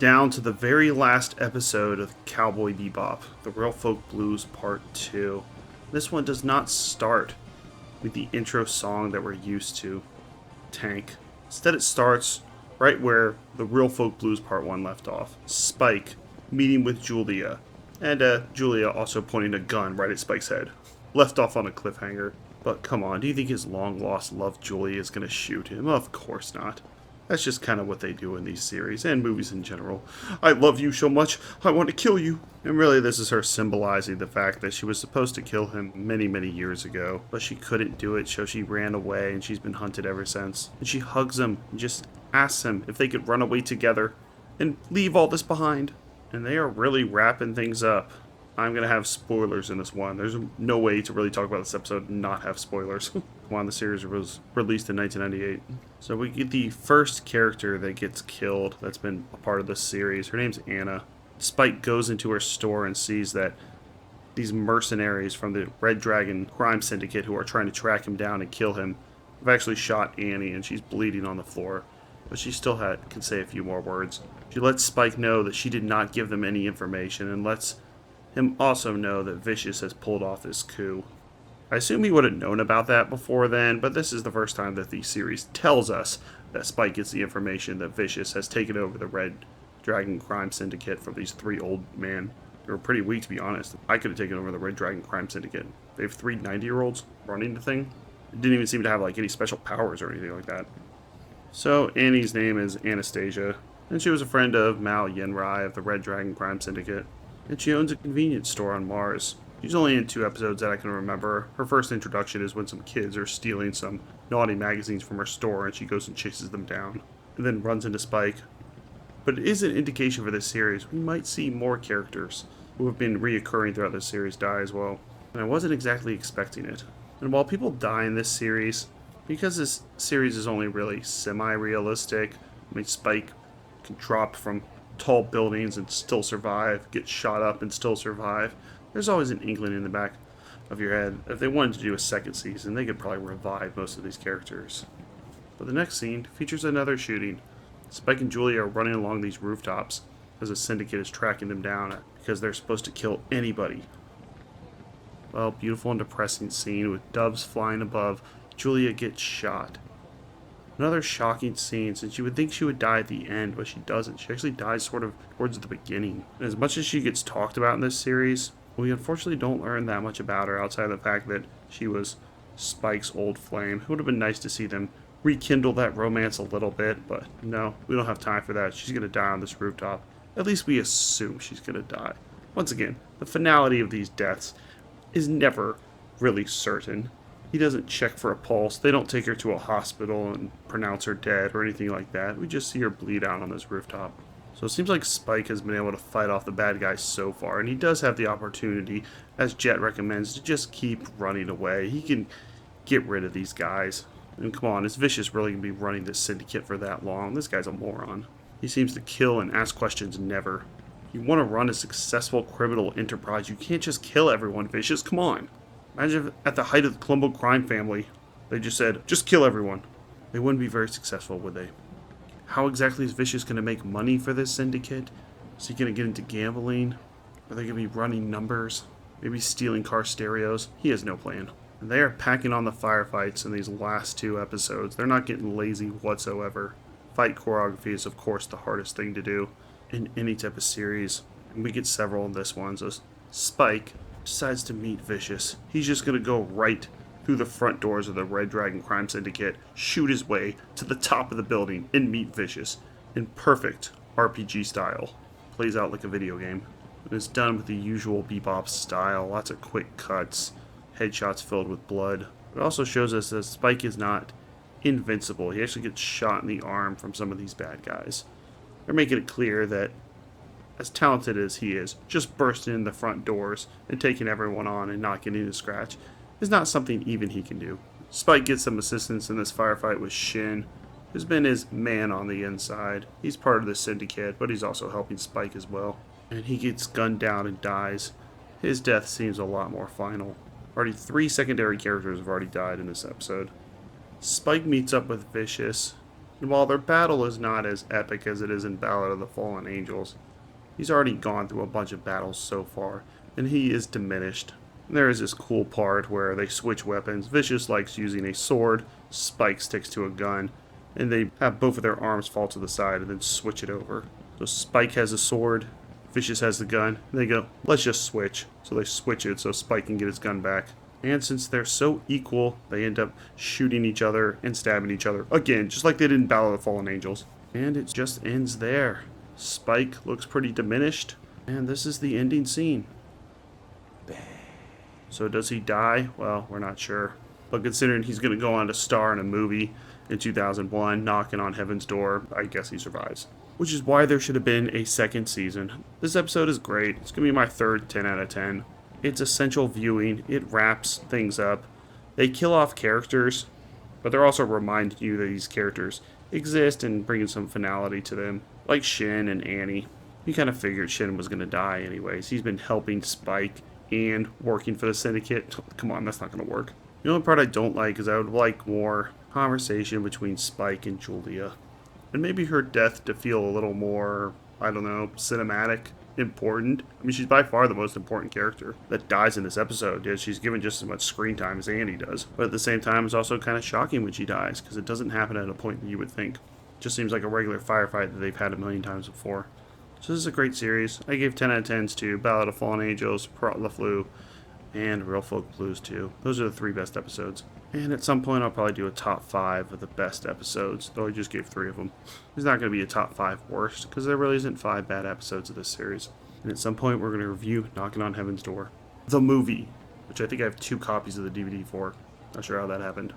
down to the very last episode of Cowboy Bebop, The Real Folk Blues Part 2. This one does not start with the intro song that we're used to, Tank. Instead it starts right where The Real Folk Blues Part 1 left off. Spike meeting with Julia, and Julia also pointing a gun right at Spike's head. Left off on a cliffhanger. But come on, do you think his long-lost love Julia is going to shoot him? Of course not. That's just kind of what they do in these series, and movies in general. I love you so much, I want to kill you. And really, this is her symbolizing the fact that she was supposed to kill him many, many years ago, but she couldn't do it, so she ran away, and she's been hunted ever since. And she hugs him, and just asks him if they could run away together, and leave all this behind. And they are really wrapping things up. I'm going to have spoilers in this one. There's no way to really talk about this episode and not have spoilers. One, the series was released in 1998. So we get the first character that gets killed that's been a part of this series. Her name's Anna. Spike goes into her store and sees that these mercenaries from the Red Dragon crime syndicate who are trying to track him down and kill him have actually shot Annie, and she's bleeding on the floor. But she still can say a few more words. She lets Spike know that she did not give them any information, and lets him also know that Vicious has pulled off this coup. I assume he would have known about that before then, but this is the first time that the series tells us that Spike gets the information that Vicious has taken over the Red Dragon crime syndicate from these three old men. They were pretty weak, to be honest. I could have taken over the Red Dragon crime syndicate. They have three 90-year-olds running the thing. It didn't even seem to have any special powers or anything like that. So Annie's name is Anastasia, and she was a friend of Mao Yenrai of the Red Dragon crime syndicate. And she owns a convenience store on Mars. She's only in 2 episodes that I can remember. Her first introduction is when some kids are stealing some naughty magazines from her store, and she goes and chases them down, and then runs into Spike. But it is an indication for this series. We might see more characters who have been reoccurring throughout this series die as well. And I wasn't exactly expecting it. And while people die in this series, because this series is only really semi-realistic, Spike can drop from tall buildings and still survive, get shot up and still survive. There's always an inkling in the back of your head. If they wanted to do a second season, they could probably revive most of these characters. But the next scene features another shooting. Spike and Julia are running along these rooftops as a syndicate is tracking them down because they're supposed to kill anybody. Well, beautiful and depressing scene with doves flying above. Julia gets shot. Another shocking scene, since you would think she would die at the end, but she doesn't. She actually dies sort of towards the beginning. And as much as she gets talked about in this series, we unfortunately don't learn that much about her outside of the fact that she was Spike's old flame. It would have been nice to see them rekindle that romance a little bit, but no, we don't have time for that. She's going to die on this rooftop. At least we assume she's going to die. Once again, the finality of these deaths is never really certain. He doesn't check for a pulse. They don't take her to a hospital and pronounce her dead or anything like that. We just see her bleed out on this rooftop. So it seems like Spike has been able to fight off the bad guys so far, and he does have the opportunity, as Jet recommends, to just keep running away. He can get rid of these guys. And come on, is Vicious really going to be running this syndicate for that long? This guy's a moron. He seems to kill and ask questions never. You want to run a successful criminal enterprise, you can't just kill everyone, Vicious. Come on. Imagine if at the height of the Colombo crime family, they just said, just kill everyone. They wouldn't be very successful, would they? How exactly is Vicious going to make money for this syndicate? Is he going to get into gambling? Are they going to be running numbers? Maybe stealing car stereos? He has no plan. And they are packing on the firefights in these last 2 episodes. They're not getting lazy whatsoever. Fight choreography is, of course, the hardest thing to do in any type of series. And we get several in this one. So Spike decides to meet Vicious. He's just going to go right through the front doors of the Red Dragon crime syndicate, shoot his way to the top of the building, and meet Vicious in perfect RPG style. Plays out like a video game. And it's done with the usual Bebop style, lots of quick cuts, headshots filled with blood. It also shows us that Spike is not invincible. He actually gets shot in the arm from some of these bad guys. They're making it clear that as talented as he is, just bursting in the front doors and taking everyone on and not getting a scratch is not something even he can do. Spike gets some assistance in this firefight with Shin, who's been his man on the inside. He's part of the syndicate, but he's also helping Spike as well. And he gets gunned down and dies. His death seems a lot more final. Already 3 secondary characters have already died in this episode. Spike meets up with Vicious. And while their battle is not as epic as it is in Ballad of the Fallen Angels, he's already gone through a bunch of battles so far, and he is diminished. And there is this cool part where they switch weapons. Vicious likes using a sword, Spike sticks to a gun, and they have both of their arms fall to the side and then switch it over. So Spike has a sword, Vicious has the gun, and they go, let's just switch. So they switch it so Spike can get his gun back. And since they're so equal, they end up shooting each other and stabbing each other. Again, just like they did in Battle of the Fallen Angels. And it just ends there. Spike looks pretty diminished, and this is the ending scene. So does he die? Well, we're not sure. But considering he's going to go on to star in a movie in 2001, Knocking on Heaven's Door, I guess he survives. Which is why there should have been a second season. This episode is great. It's going to be my third 10 out of 10. It's essential viewing. It wraps things up. They kill off characters, but they're also reminding you that these characters exist and bringing some finality to them. Like Shin and Annie. You kind of figured Shin was going to die anyways. He's been helping Spike and working for the Syndicate. Come on, that's not going to work. The only part I don't like is I would like more conversation between Spike and Julia. And maybe her death to feel a little more, I don't know, cinematic, important. I mean, she's by far the most important character that dies in this episode. Yeah, she's given just as much screen time as Annie does. But at the same time, it's also kind of shocking when she dies, because it doesn't happen at a point that you would think. It just seems like a regular firefight that they've had a million times before. So this is a great series. I gave 10 out of 10s to Ballad of Fallen Angels, Parrot LaFleur, and Real Folk Blues 2. Those are the 3 best episodes. And at some point I'll probably do a top 5 of the best episodes, though I just gave 3 of them. There's not going to be a top 5 worst, because there really isn't 5 bad episodes of this series. And at some point we're going to review Knocking on Heaven's Door, the movie, which I think I have 2 copies of the DVD for. Not sure how that happened.